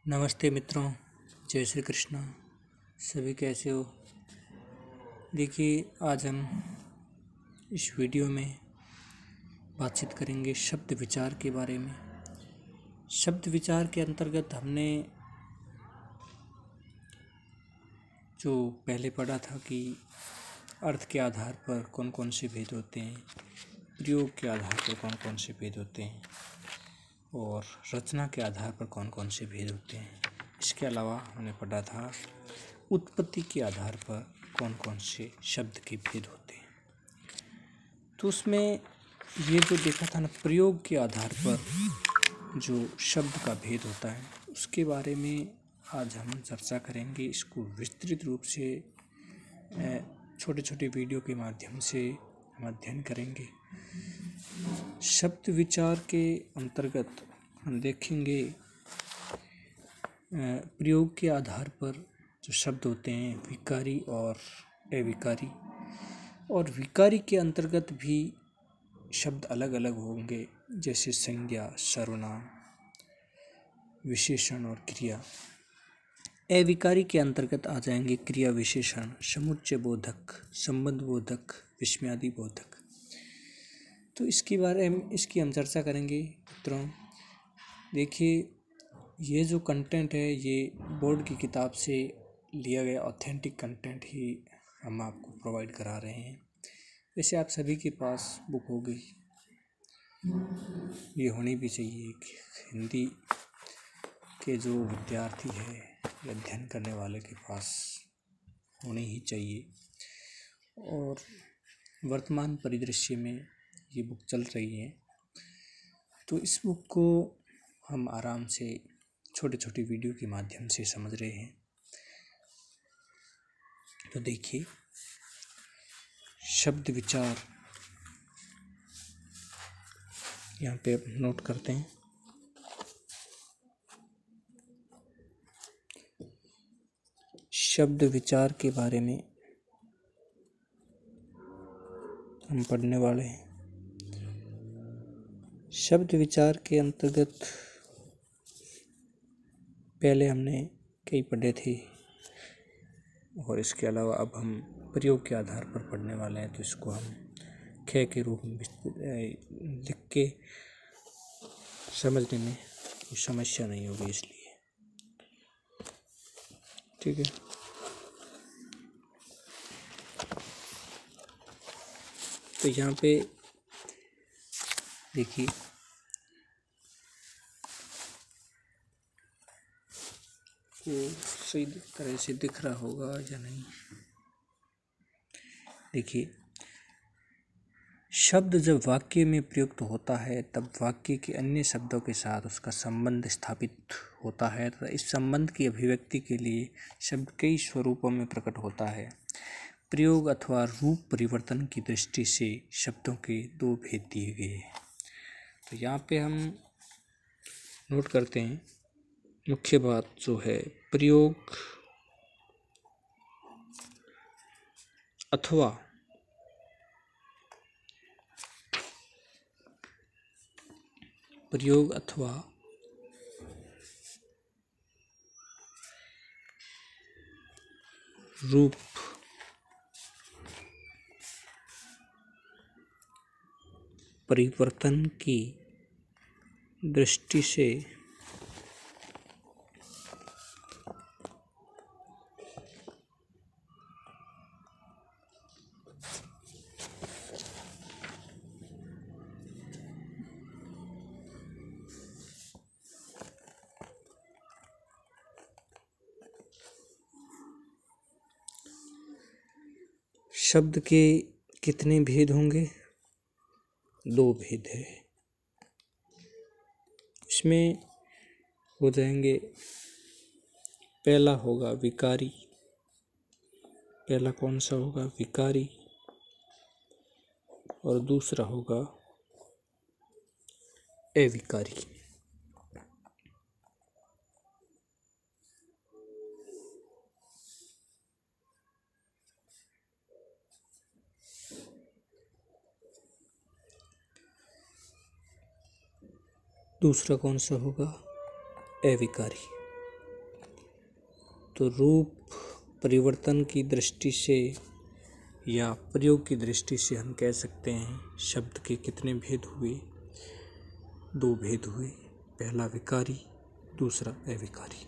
नमस्ते मित्रों, जय श्री कृष्णा। सभी कैसे हो? देखिए, आज हम इस वीडियो में बातचीत करेंगे शब्द विचार के बारे में। शब्द विचार के अंतर्गत हमने जो पहले पढ़ा था कि अर्थ के आधार पर कौन कौन से भेद होते हैं, प्रयोग के आधार पर कौन कौन से भेद होते हैं और रचना के आधार पर कौन कौन से भेद होते हैं। इसके अलावा हमने पढ़ा था उत्पत्ति के आधार पर कौन कौन से शब्द के भेद होते हैं। तो उसमें ये जो देखा था ना, प्रयोग के आधार पर जो शब्द का भेद होता है उसके बारे में आज हम चर्चा करेंगे। इसको विस्तृत रूप से छोटे छोटे वीडियो के माध्यम से हम अध्ययन करेंगे। शब्द विचार के अंतर्गत हम देखेंगे प्रयोग के आधार पर जो शब्द होते हैं विकारी और अविकारी, और विकारी के अंतर्गत भी शब्द अलग अलग होंगे, जैसे संज्ञा, सर्वनाम, विशेषण और क्रिया। अविकारी के अंतर्गत आ जाएंगे क्रिया विशेषण, समुच्चय बोधक, संबंध बोधक, विस्मयादि बोधक। तो इसके बारे में हम चर्चा करेंगे मित्रों। देखिए, ये जो कंटेंट है ये बोर्ड की किताब से लिया गया ऑथेंटिक कंटेंट ही हम आपको प्रोवाइड करा रहे हैं। वैसे आप सभी के पास बुक होगी, ये होनी भी चाहिए। हिंदी के जो विद्यार्थी है या अध्ययन करने वाले के पास होनी ही चाहिए। और वर्तमान परिदृश्य में ये बुक चल रही है, तो इस बुक को हम आराम से छोटे छोटे वीडियो के माध्यम से समझ रहे हैं। तो देखिए, शब्द विचार यहाँ पे नोट करते हैं। शब्द विचार के बारे में हम पढ़ने वाले हैं। शब्द विचार के अंतर्गत पहले हमने कई पढ़े थे, और इसके अलावा अब हम प्रयोग के आधार पर पढ़ने वाले हैं। तो इसको हम ख के रूप में लिख के समझने में कोई समस्या नहीं होगी, इसलिए ठीक है। तो यहाँ पे देखिए, वो सही तरह से दिख रहा होगा या नहीं। देखिए, शब्द जब वाक्य में प्रयुक्त होता है तब वाक्य के अन्य शब्दों के साथ उसका संबंध स्थापित होता है तथा इस संबंध की अभिव्यक्ति के लिए शब्द कई स्वरूपों में प्रकट होता है। प्रयोग अथवा रूप परिवर्तन की दृष्टि से शब्दों के दो भेद दिए गए हैं। तो यहाँ पे हम नोट करते हैं, मुख्य बात जो है प्रयोग अथवा रूप परिवर्तन की दृष्टि से शब्द के कितने भेद होंगे? दो भेद है। इसमें हो जाएंगे, पहला होगा विकारी। पहला कौन सा होगा? विकारी। और दूसरा होगा अविकारी। दूसरा कौन सा होगा? अविकारी। तो रूप परिवर्तन की दृष्टि से या प्रयोग की दृष्टि से हम कह सकते हैं शब्द के कितने भेद हुए? 2 भेद हुए। पहला विकारी, दूसरा अविकारी।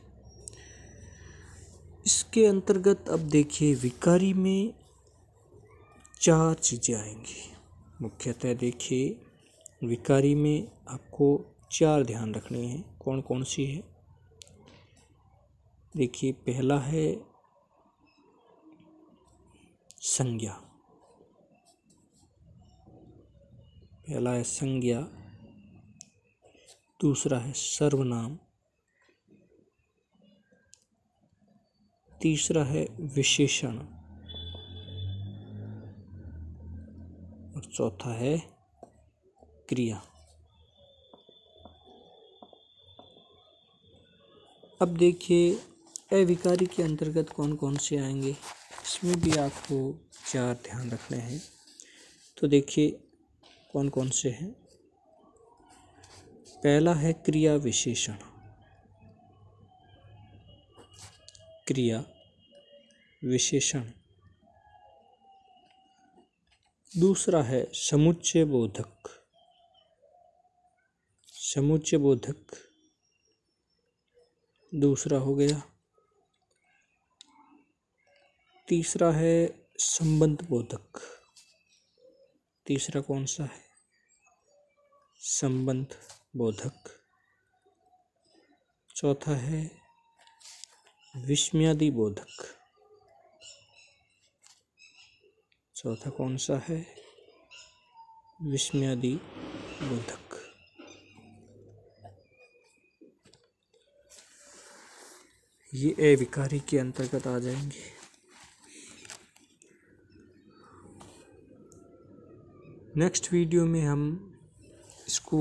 इसके अंतर्गत अब देखिए विकारी में 4 चीज़ें आएंगी। मुख्यतः देखिए विकारी में आपको 4 ध्यान रखनी है। कौन कौन सी है? देखिए पहला है संज्ञा। पहला है संज्ञा, दूसरा है सर्वनाम, तीसरा है विशेषण और चौथा है क्रिया। अब देखिए अविकारी के अंतर्गत कौन कौन से आएंगे, इसमें भी आपको 4 ध्यान रखने हैं। तो देखिए कौन कौन से हैं। पहला है क्रिया विशेषण। क्रिया विशेषण। दूसरा है समुच्चय बोधक। समुच्चय बोधक दूसरा हो गया। तीसरा है संबंध बोधक। तीसरा कौन सा है? संबंध बोधक। चौथा है विस्मयादि बोधक। चौथा कौन सा है? विस्मयादि बोधक। ये अविकारी के अंतर्गत आ जाएंगे। नेक्स्ट वीडियो में हम इसको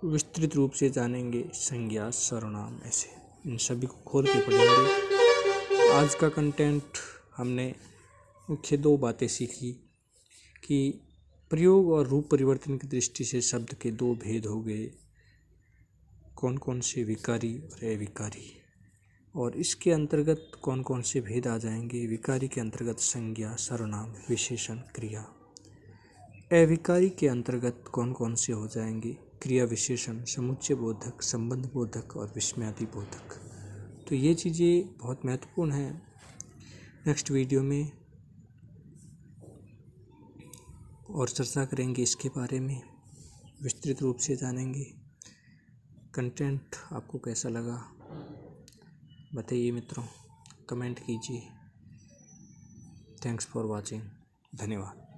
विस्तृत रूप से जानेंगे। संज्ञा, सर्वनाम, ऐसे इन सभी को खोल के पढ़ेंगे। आज का कंटेंट हमने मुख्य 2 बातें सीखी कि प्रयोग और रूप परिवर्तन की दृष्टि से शब्द के 2 भेद हो गए, कौन कौन से विकारी और अविकारी, और इसके अंतर्गत कौन कौन से भेद आ जाएंगे। विकारी के अंतर्गत संज्ञा, सर्वनाम, विशेषण, क्रिया। अविकारी के अंतर्गत कौन कौन से हो जाएंगे? क्रिया विशेषण, समुच्चय बोधक, संबंध बोधक और विस्मयादि बोधक। तो ये चीज़ें बहुत महत्वपूर्ण हैं। नेक्स्ट वीडियो में और चर्चा करेंगे इसके बारे में, विस्तृत रूप से जानेंगे। कंटेंट आपको कैसा लगा बताइए मित्रों, कमेंट कीजिए। Thanks for watching. धन्यवाद।